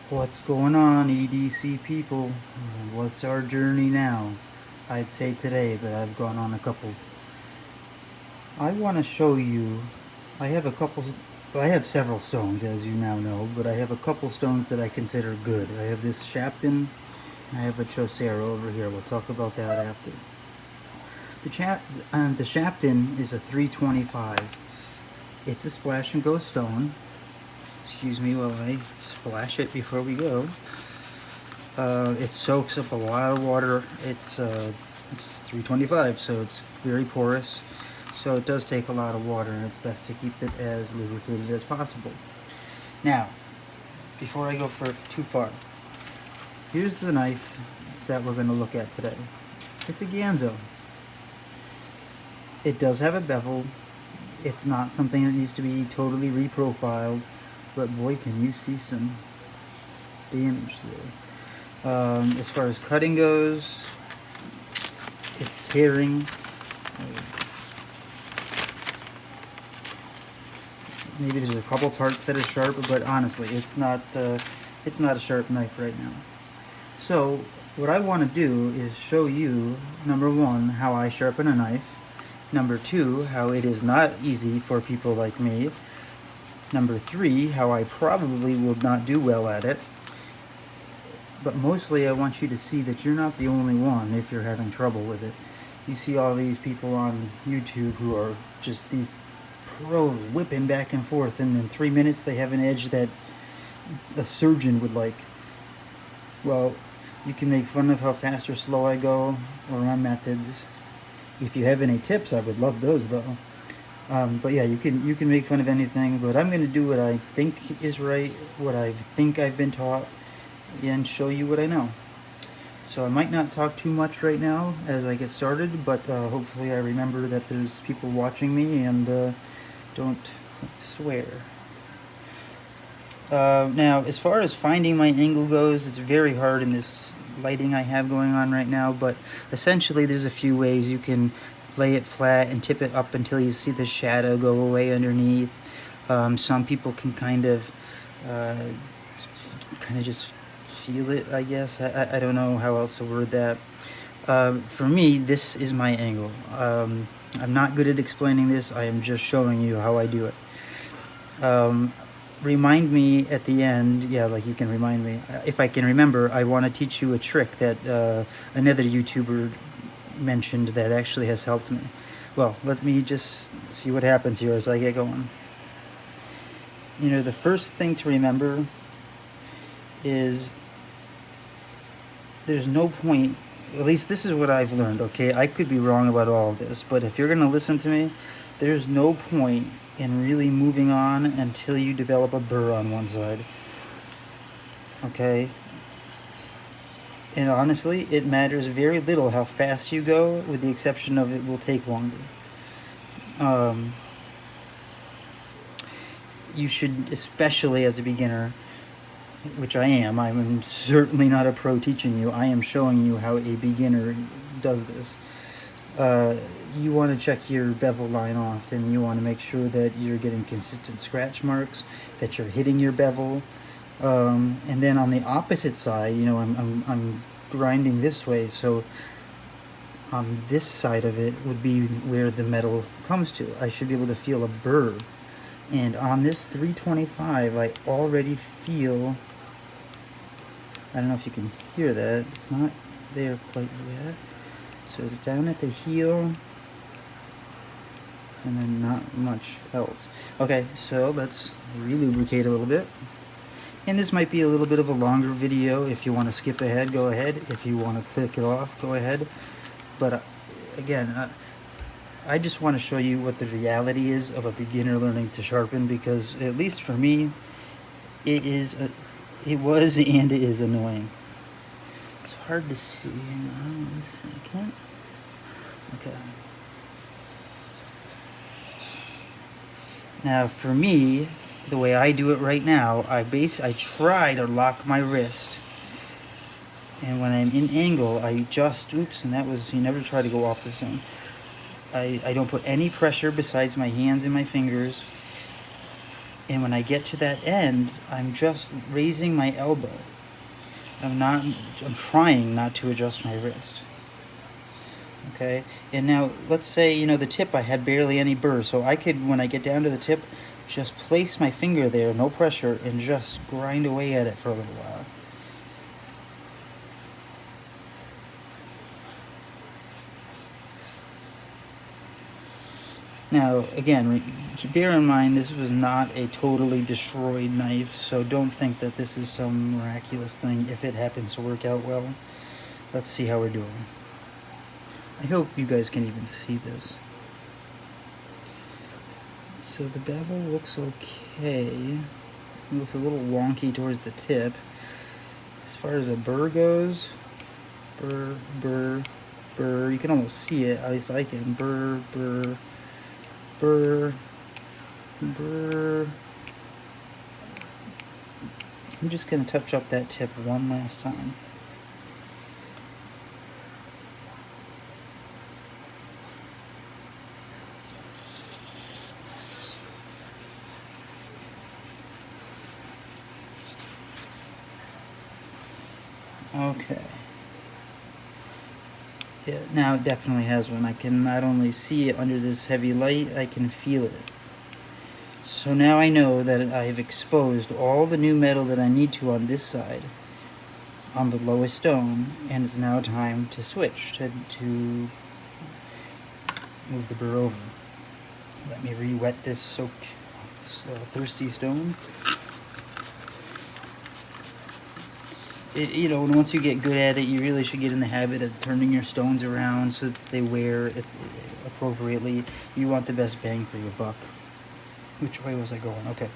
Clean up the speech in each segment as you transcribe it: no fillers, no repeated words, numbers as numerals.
What's going on, EDC people? What's our journey now? I'd say today, but I've gone on a couple. I want to show you, I have a couple, I have several stones as you now know, but I have a couple stones that I consider good. I have this sharpen, and I have a chocero over here. We'll talk about that after. The sharpen is a 325. It's a splash and go stone. Excuse me while I splash it before we go. It soaks up a lot of water. It's 325, so it's very porous. So it does take a lot of water, and it's best to keep it as lubricated as possible. Now, before I go too far, here's the knife that we're going to look at today. It's a Ganzo. It does have a bevel. It's not something that needs to be totally reprofiled, but boy, can you see some damage there. As far as cutting goes, it's tearing. Maybe there's a couple parts that are sharp, but honestly, it's not a sharp knife right now. So what I want to do is show you, number one, how I sharpen a knife. Number two, how it is not easy for people like me. Number three, how I probably will not do well at it. But mostly I want you to see that you're not the only one if you're having trouble with it. You see all these people on YouTube who are just these pros whipping back and forth, and in 3 minutes they have an edge that a surgeon would like. Well, you can make fun of how fast or slow I go or my methods. If you have any tips, I would love those though. But yeah, you can make fun of anything, but I'm going to do what I think is right, what I think I've been taught, and show you what I know. So I might not talk too much right now as I get started, but hopefully I remember that there's people watching me and don't swear. Now, as far as finding my angle goes, it's very hard in this lighting I have going on right now, but essentially there's a few ways you can lay it flat and tip it up until you see the shadow go away underneath. Some people can kind of just feel it, I guess. I don't know how else to word that. For me, this is my angle. I'm not good at explaining this. I am just showing you how I do it. Remind me at the end, yeah, like you can remind me. If I can remember, I want to teach you a trick that another YouTuber mentioned that actually has helped me. Well, let me just see what happens here as I get going. You know, the first thing to remember is there's no point, at least this is what I've learned, okay? I could be wrong about all of this, but if you're going to listen to me, there's no point in really moving on until you develop a burr on one side. Okay? And honestly, it matters very little how fast you go, with the exception of it will take longer. You should, especially as a beginner, which I am, I'm certainly not a pro teaching you, I am showing you how a beginner does this. You want to check your bevel line off, and you want to make sure that you're getting consistent scratch marks, that you're hitting your bevel. And then on the opposite side, you know, I'm grinding this way, so on this side of it would be where the metal comes to. I should be able to feel a burr. And on this 325, I already feel, I don't know if you can hear that, it's not there quite yet. So it's down at the heel, and then not much else. Okay, so let's re-lubricate a little bit. And this might be a little bit of a longer video. If you want to skip ahead, go ahead. If you want to click it off, go ahead. But again, I just want to show you what the reality is of a beginner learning to sharpen, because at least for me, it was and it is annoying. It's hard to see. Hang on 1 second. Okay. Now for me, the way I do it right now, I try to lock my wrist, and when I'm in angle, I just, oops, and that was, you never try to go off the zone. I don't put any pressure besides my hands and my fingers. And when I get to that end, I'm just raising my elbow. I'm trying not to adjust my wrist. Okay, and now let's say, you know, the tip, I had barely any burr, so I could, when I get down to the tip, just place my finger there, no pressure, and just grind away at it for a little while. Now, again, bear in mind, this was not a totally destroyed knife, so don't think that this is some miraculous thing if it happens to work out well. Let's see how we're doing. I hope you guys can even see this. So the bevel looks okay. It looks a little wonky towards the tip. As far as a burr goes, burr, burr, burr, you can almost see it, at least I can. Burr, burr, burr, burr. I'm just going to touch up that tip one last time. Okay. Yeah, now it definitely has one. I can not only see it under this heavy light, I can feel it. So now I know that I've exposed all the new metal that I need to on this side, on the lowest stone, and it's now time to switch, to move the burr over. Let me re-wet this thirsty stone. You know, once you get good at it, you really should get in the habit of turning your stones around so that they wear appropriately. You want the best bang for your buck. Which way was I going? Okay,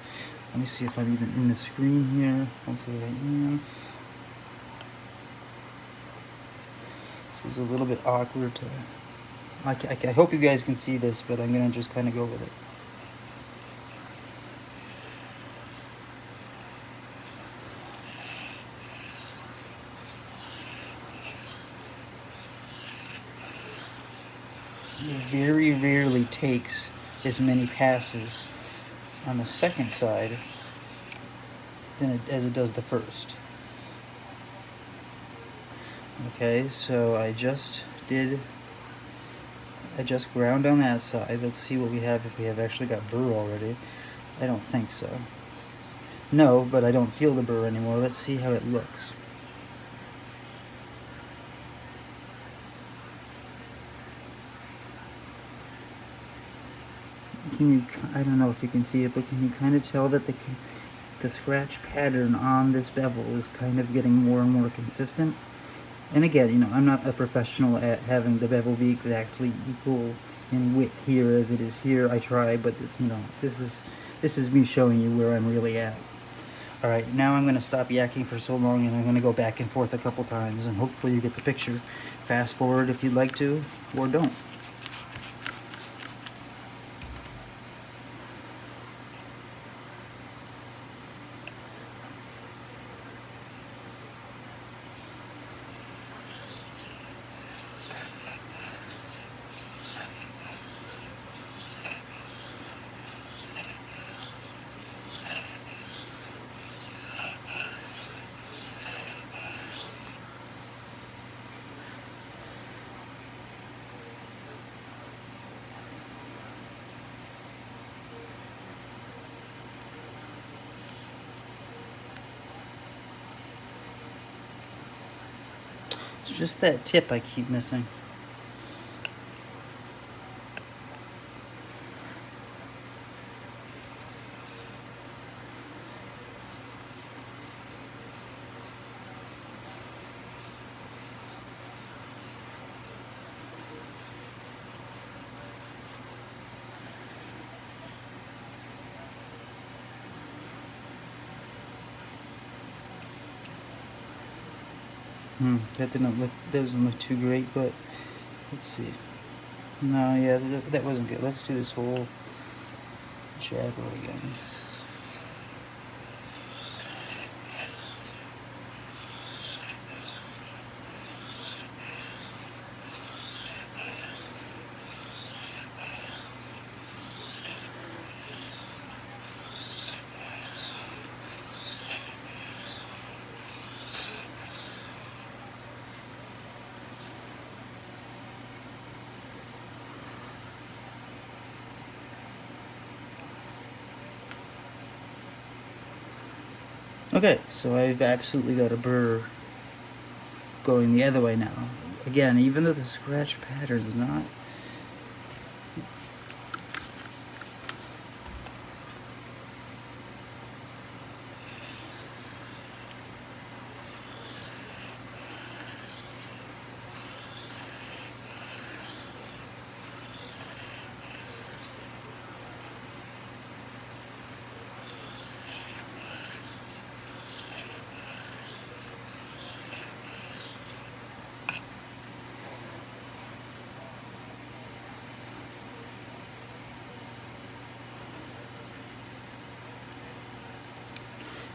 let me see if I'm even in the screen here. Hopefully I am. This is a little bit awkward to... I hope you guys can see this, but I'm going to just kind of go with it. It very rarely takes as many passes on the second side as it does the first. Okay, so I just ground on that side. Let's see what we have, if we have actually got burr already. I don't think so. No, but I don't feel the burr anymore. Let's see how it looks. I don't know if you can see it, but can you kind of tell that the scratch pattern on this bevel is kind of getting more and more consistent? And again, you know, I'm not a professional at having the bevel be exactly equal in width here as it is here. I try, but you know, this is me showing you where I'm really at. All right, now I'm going to stop yakking for so long, and I'm going to go back and forth a couple times, and hopefully you get the picture. Fast forward if you'd like to, or don't. It's just that tip I keep missing. That doesn't look too great, but let's see. No, yeah, that wasn't good. Let's do this whole jab again. Okay, so I've absolutely got a burr going the other way now. Again, even though the scratch pattern is not...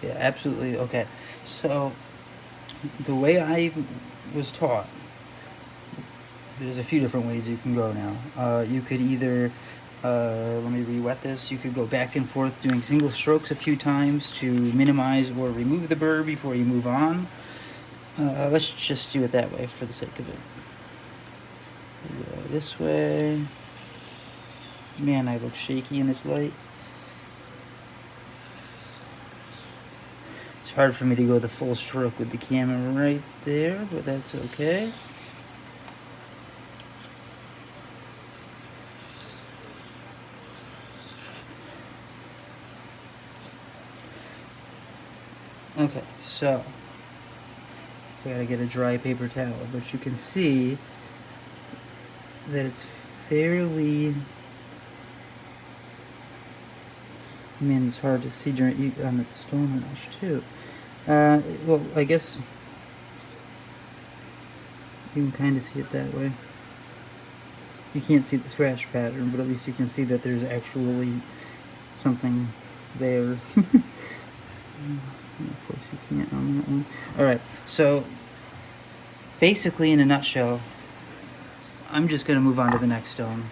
Yeah, absolutely. Okay, so the way I was taught, there's a few different ways you can go now. You could either, let me re-wet this, you could go back and forth doing single strokes a few times to minimize or remove the burr before you move on. Let's just do it that way for the sake of it. Go this way. Man, I look shaky in this light. It's hard for me to go the full stroke with the camera right there, but that's okay. Okay, so I gotta get a dry paper towel, but you can see that it's fairly... I mean, it's hard to see during it's stone mesh too. Well, I guess you can kind of see it that way. You can't see the scratch pattern, but at least you can see that there's actually something there. Of course you can't on that one. Alright, so basically in a nutshell, I'm just going to move on to the next stone.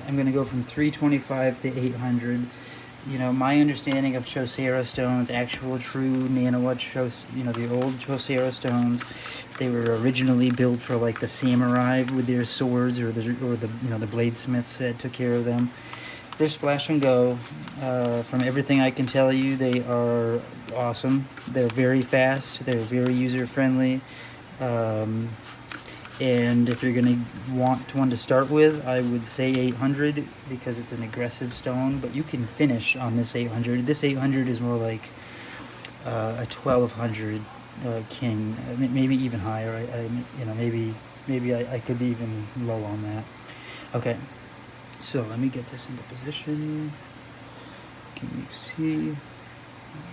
I'm going to go from 325 to 800. You know, my understanding of Chaucera stones, actual true nanowhat, the old Chaucera stones, they were originally built for like the samurai with their swords, or the the bladesmiths that took care of them. They're splash and go. From everything I can tell you, they are awesome. They're very fast. They're very user friendly. And if you're going to want one to start with, I would say 800 because it's an aggressive stone, but you can finish on this 800. This 800 is more like a 1200 king, maybe even higher. Maybe I could be even low on that. Okay, so let me get this into position. Can you see?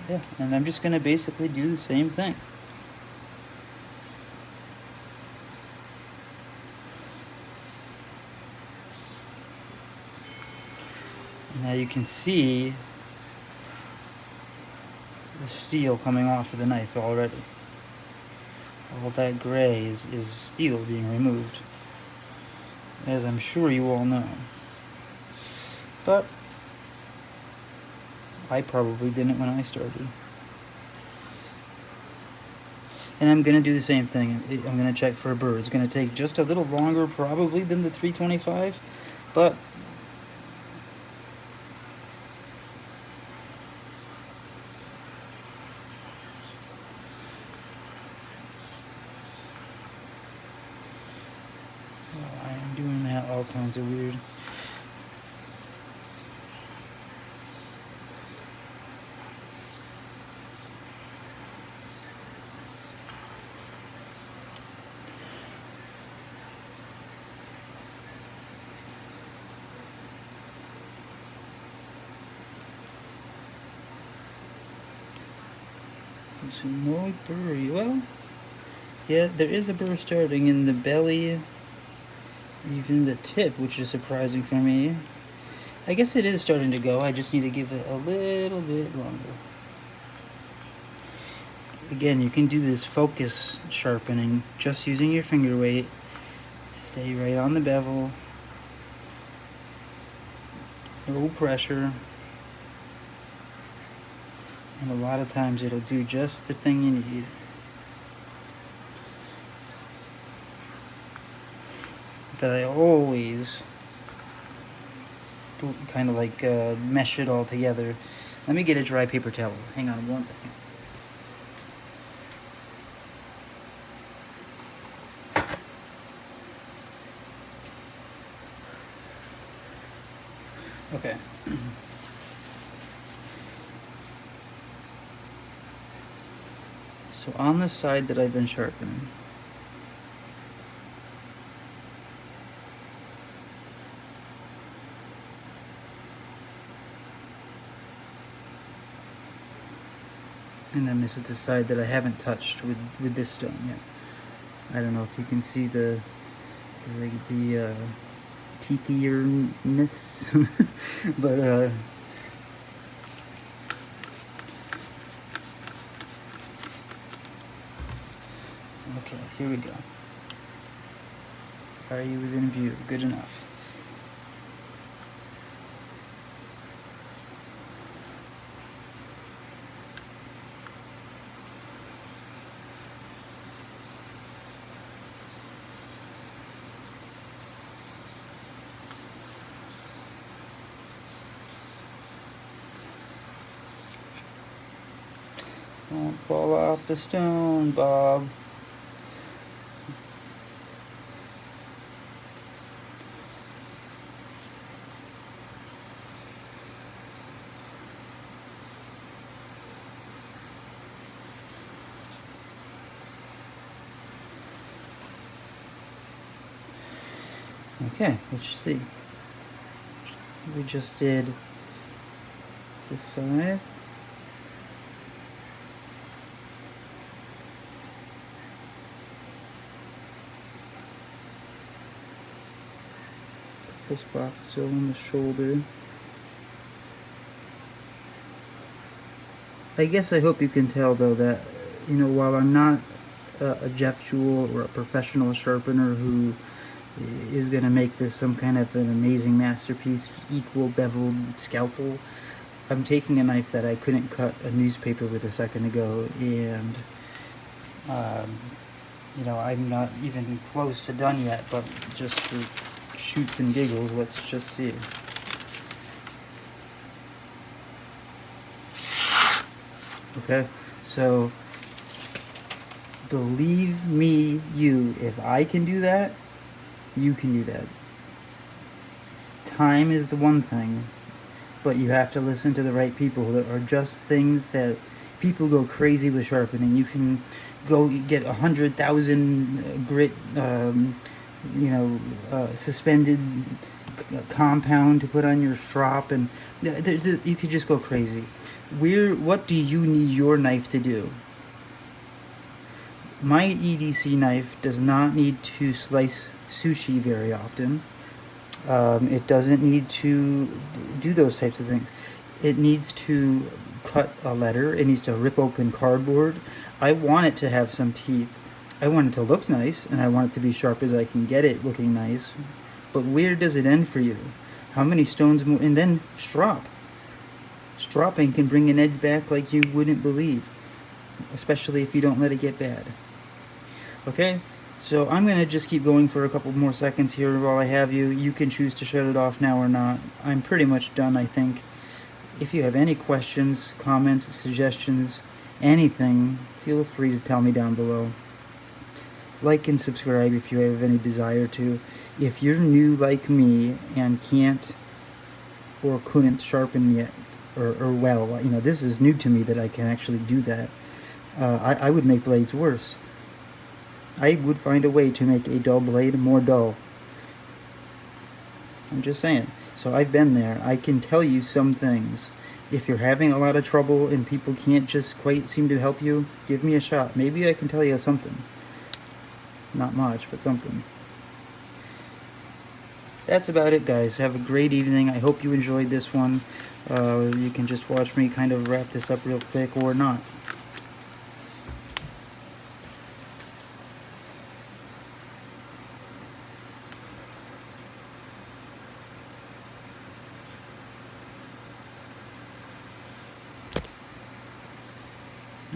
Yeah, and I'm just going to basically do the same thing. Now you can see the steel coming off of the knife already. All that gray is steel being removed, as I'm sure you all know. But I probably didn't when I started. And I'm going to do the same thing. I'm going to check for a burr. It's going to take just a little longer probably than the 325, but I am doing that all kinds of weird. Some more burr. Well, yeah, there is a burr starting in the belly, even the tip, which is surprising for me. I guess it is starting to go. I just need to give it a little bit longer. Again, you can do this focus sharpening just using your finger weight. Stay right on the bevel. No pressure. And a lot of times it'll do just the thing you need. But I always kind of like mesh it all together. Let me get a dry paper towel. Hang on one second. Okay. So on the side that I've been sharpening, and then this is the side that I haven't touched with this stone yet. I don't know if you can see the teethierness, but okay, here we go. Are you within view? Good enough. Don't fall off the stone, Bob. Okay, let's see. We just did this side. Couple spots still on the shoulder. I guess I hope you can tell though that, you know, while I'm not a Jef Jewell or a professional sharpener who is going to make this some kind of an amazing masterpiece, equal beveled scalpel, I'm taking a knife that I couldn't cut a newspaper with a second ago, and you know, I'm not even close to done yet, but just for shoots and giggles, let's just see. Okay, so believe me, if I can do that, you can do that. Time is the one thing, but you have to listen to the right people. There are just things that people go crazy with sharpening. You can go get 100,000 grit, suspended compound to put on your strop, and you could just go crazy. What do you need your knife to do? My EDC knife does not need to slice sushi very often. It doesn't need to do those types of things. It needs to cut a letter. It needs to rip open cardboard. I want it to have some teeth. I want it to look nice, and I want it to be sharp as I can get it looking nice. But where does it end for you? How many stones more? And then strop. Stropping can bring an edge back like you wouldn't believe, especially if you don't let it get bad. Okay, so I'm going to just keep going for a couple more seconds here while I have you. You can choose to shut it off now or not. I'm pretty much done, I think. If you have any questions, comments, suggestions, anything, feel free to tell me down below. Like and subscribe if you have any desire to. If you're new like me and can't or couldn't sharpen yet, or well, you know, this is new to me that I can actually do that. I would make blades worse. I would find a way to make a dull blade more dull. I'm just saying. So I've been there. I can tell you some things. If you're having a lot of trouble and people can't just quite seem to help you, give me a shot. Maybe I can tell you something. Not much, but something. That's about it, guys. Have a great evening. I hope you enjoyed this one. You can just watch me kind of wrap this up real quick or not.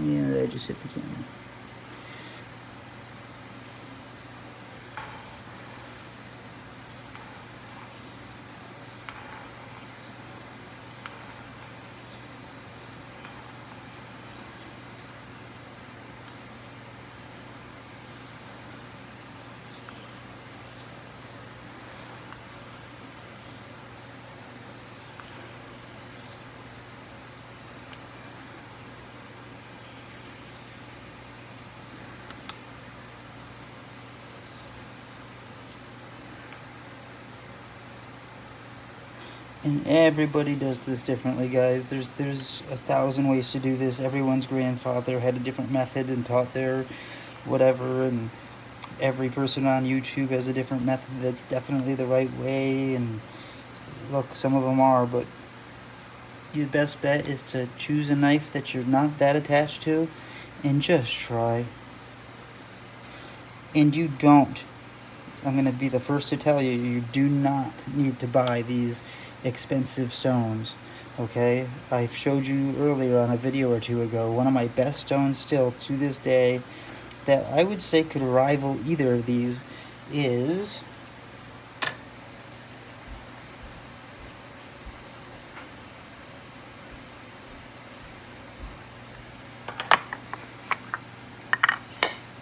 Yeah, I just hit the camera. And everybody does this differently, guys. There's 1,000 ways to do this. Everyone's grandfather had a different method and taught their whatever, and every person on YouTube has a different method that's definitely the right way. And look, some of them are, but your best bet is to choose a knife that you're not that attached to and just try. And you don't, I'm going to be the first to tell you, you do not need to buy these expensive stones, okay? I showed you earlier on a video or two ago, one of my best stones still to this day that I would say could rival either of these is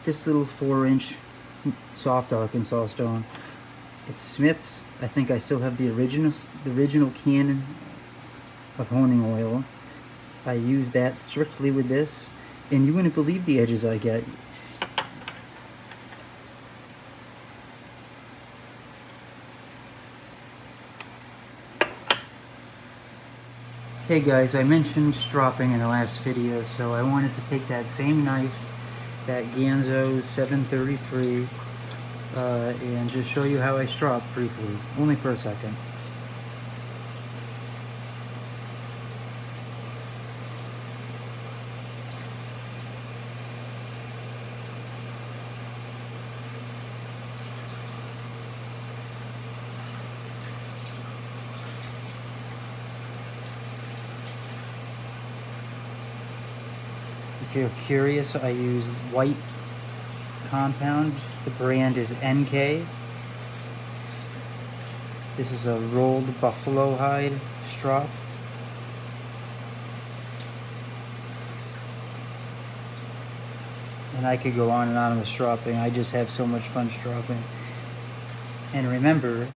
this little 4-inch soft Arkansas stone. It's Smith's. I think I still have the original can of honing oil. I use that strictly with this, and you wouldn't believe the edges I get. Hey guys, I mentioned stropping in the last video, so I wanted to take that same knife, that Ganzo 733, and just show you how I strop briefly, only for a second. If you're curious, I use white compound. The brand is NK. This is a rolled buffalo hide strop. And I could go on and on with stropping. I just have so much fun stropping. And remember,